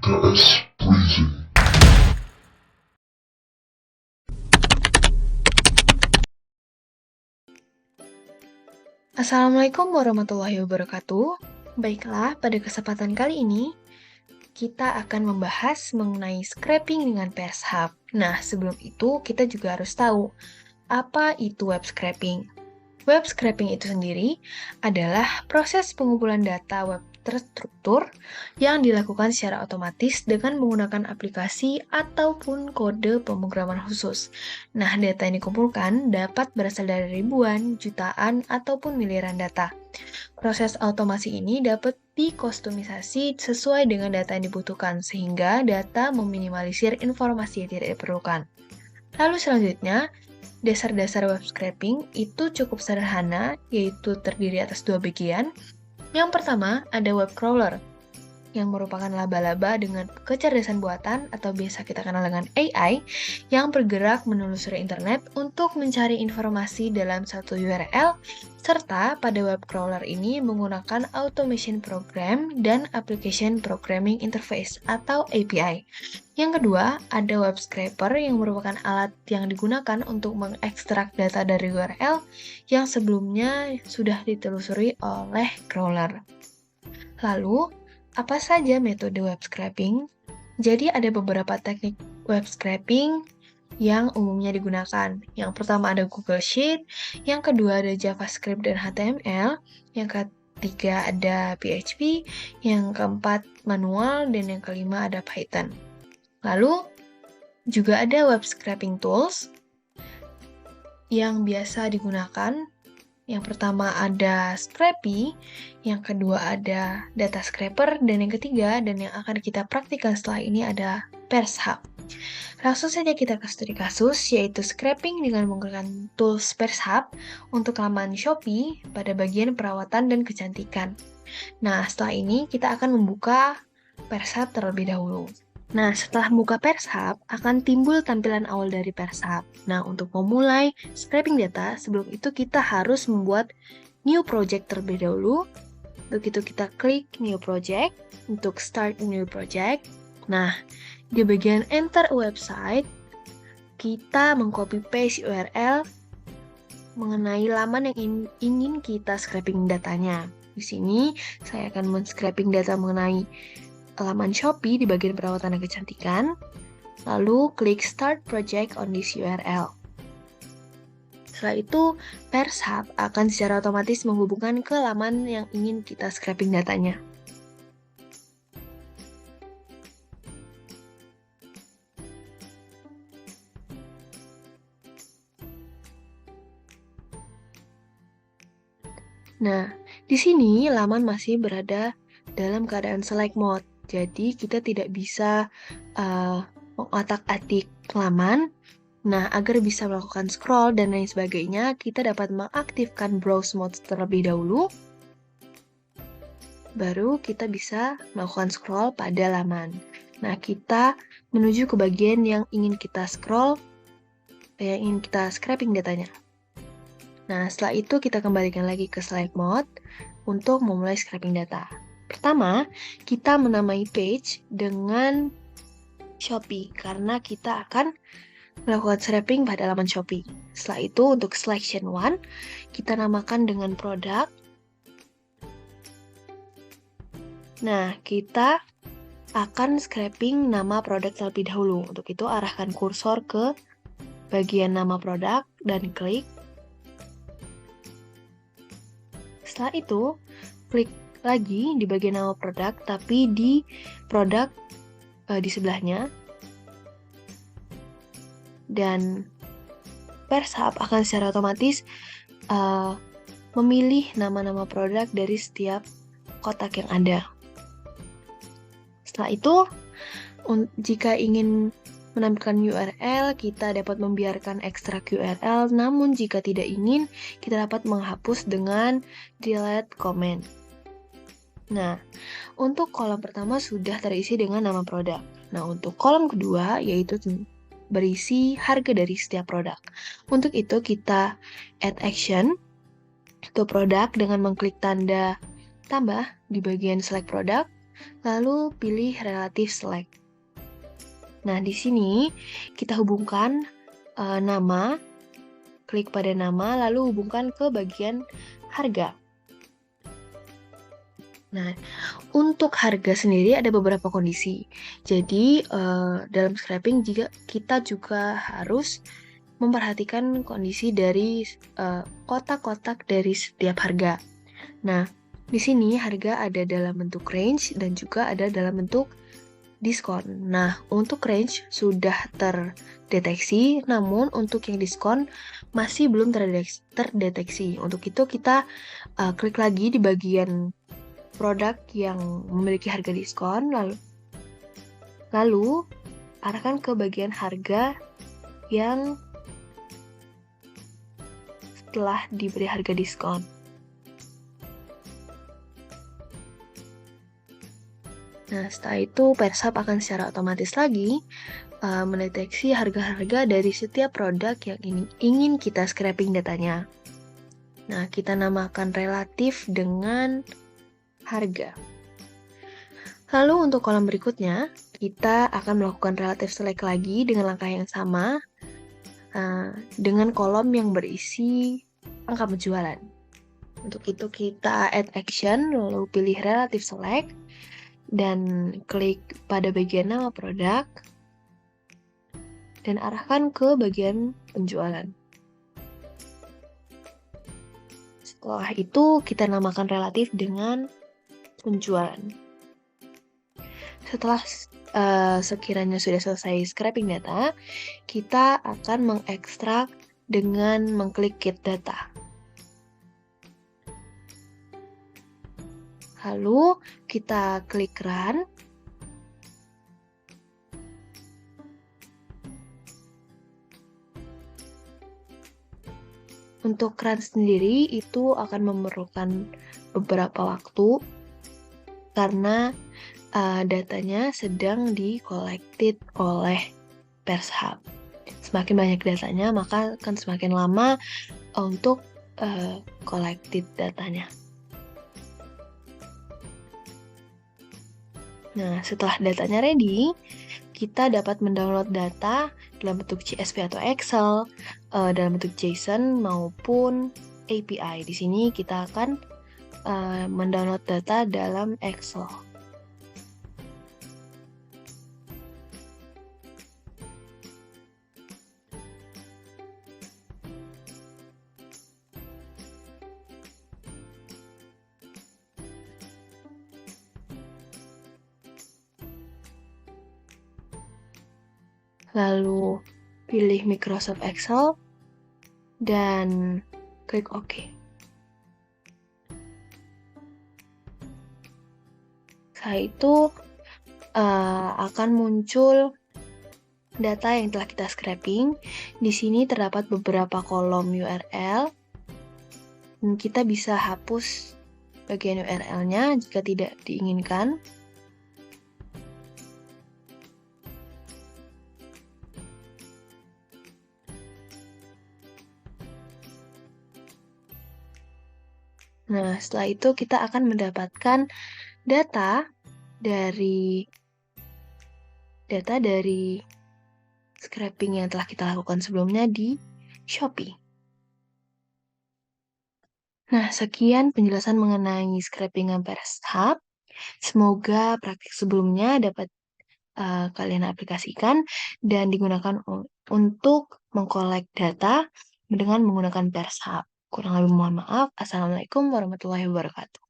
PKS Freezing. Assalamualaikum warahmatullahi wabarakatuh. Baiklah, pada kesempatan kali ini kita akan membahas mengenai scraping dengan PersHub. Nah, sebelum itu kita juga harus tahu apa itu web scraping. Web scraping itu sendiri adalah proses pengumpulan data web terstruktur yang dilakukan secara otomatis dengan menggunakan aplikasi ataupun kode pemrograman khusus. Nah, data yang dikumpulkan dapat berasal dari ribuan, jutaan, ataupun miliaran data. Proses otomasi ini dapat dikustomisasi sesuai dengan data yang dibutuhkan, sehingga data meminimalisir informasi yang tidak diperlukan. Lalu selanjutnya, dasar-dasar web scraping itu cukup sederhana, yaitu terdiri atas dua bagian. Yang pertama, ada web crawler, yang merupakan laba-laba dengan kecerdasan buatan atau biasa kita kenal dengan AI, yang bergerak menelusuri internet untuk mencari informasi dalam satu URL, serta pada web crawler ini menggunakan automation program dan application programming interface atau API. Yang kedua, ada web scraper yang merupakan alat yang digunakan untuk mengekstrak data dari URL yang sebelumnya sudah ditelusuri oleh crawler. Lalu, apa saja metode web scraping? Jadi ada beberapa teknik web scraping yang umumnya digunakan. Yang pertama ada Google Sheet, yang kedua ada JavaScript dan HTML, yang ketiga ada PHP, yang keempat manual, dan yang kelima ada Python. Lalu, juga ada web scraping tools yang biasa digunakan. Yang pertama ada Scrapy, yang kedua ada Data Scraper, dan yang ketiga, dan yang akan kita praktikkan setelah ini ada PersHub. Langsung saja kita ke studi kasus, yaitu scraping dengan menggunakan tools PersHub untuk laman Shopee pada bagian perawatan dan kecantikan. Nah, setelah ini kita akan membuka PersHub terlebih dahulu. Nah, setelah membuka PersHub, akan timbul tampilan awal dari PersHub. Nah, untuk memulai scraping data, sebelum itu kita harus membuat new project terlebih dahulu. Untuk itu kita klik new project, untuk start new project. Nah, di bagian enter website, kita mengcopy paste URL mengenai laman yang ingin kita scraping datanya. Di sini, saya akan men-scraping data mengenai laman Shopee di bagian perawatan dan kecantikan, lalu klik Start Project on this URL. Setelah itu, PersHub akan secara otomatis menghubungkan ke laman yang ingin kita scraping datanya. Nah, di sini laman masih berada dalam keadaan select mode. Jadi kita tidak bisa mengotak-atik laman. Nah, agar bisa melakukan scroll dan lain sebagainya, kita dapat mengaktifkan browse mode terlebih dahulu. Baru kita bisa melakukan scroll pada laman. Nah, kita menuju ke bagian yang ingin kita scroll, yang ingin kita scraping datanya. Nah, setelah itu kita kembalikan lagi ke select mode untuk memulai scraping data. Pertama, kita menamai page dengan Shopee karena kita akan melakukan scraping pada laman Shopee. Setelah itu, untuk selection 1, kita namakan dengan produk. Nah, kita akan scraping nama produk terlebih dahulu. Untuk itu, arahkan kursor ke bagian nama produk dan klik. Setelah itu, klik lagi di bagian nama produk, tapi di produk di sebelahnya. Dan PersHub akan secara otomatis memilih nama-nama produk dari setiap kotak yang ada. Setelah itu, jika ingin menampilkan URL, kita dapat membiarkan ekstrak URL, namun jika tidak ingin, kita dapat menghapus dengan delete comment. Nah, untuk kolom pertama sudah terisi dengan nama produk. Nah, untuk kolom kedua yaitu berisi harga dari setiap produk. Untuk itu kita add action untuk produk dengan mengklik tanda tambah di bagian select product. Lalu pilih Relative Select. Nah, di sini kita hubungkan nama, klik pada nama, lalu hubungkan ke bagian harga. Nah, untuk harga sendiri ada beberapa kondisi. Jadi, dalam scraping kita juga harus memperhatikan kondisi dari kotak-kotak dari setiap harga. Nah, di sini harga ada dalam bentuk range dan juga ada dalam bentuk diskon. Nah, untuk range sudah terdeteksi, namun untuk yang diskon masih belum terdeteksi. Untuk itu kita klik lagi di bagian produk yang memiliki harga diskon, lalu arahkan ke bagian harga yang setelah diberi harga diskon. Nah, setelah itu Pershap akan secara otomatis lagi mendeteksi harga-harga dari setiap produk yang ingin kita scraping datanya. Nah, kita namakan relatif dengan harga. Lalu untuk kolom berikutnya, kita akan melakukan relative select lagi dengan langkah yang sama, dengan kolom yang berisi angka penjualan. Untuk itu kita add action, lalu pilih relative select, dan klik pada bagian nama produk, dan arahkan ke bagian penjualan. Setelah itu, kita namakan relatif dengan penjualan. Setelah sekiranya sudah selesai scraping data, kita akan mengekstrak dengan mengklik Get Data. Lalu, kita klik Run. Untuk run sendiri itu akan memerlukan beberapa waktu karena datanya sedang di-collected oleh Pershap. Semakin banyak datanya, maka akan semakin lama untuk collected datanya. Nah, setelah datanya ready, kita dapat mendownload data dalam bentuk CSV atau Excel, dalam bentuk JSON maupun API. Di sini kita akan mendownload data dalam Excel. Lalu pilih Microsoft Excel dan klik OK. Setelah itu akan muncul data yang telah kita scraping. Di sini terdapat beberapa kolom URL. Dan kita bisa hapus bagian URL-nya jika tidak diinginkan. Nah, setelah itu kita akan mendapatkan data dari scraping yang telah kita lakukan sebelumnya di Shopee. Nah, sekian penjelasan mengenai scraping Pershap. Semoga praktik sebelumnya dapat kalian aplikasikan dan digunakan untuk mengkolek data dengan menggunakan Pershap. Kurang lebih mohon maaf. Assalamualaikum warahmatullahi wabarakatuh.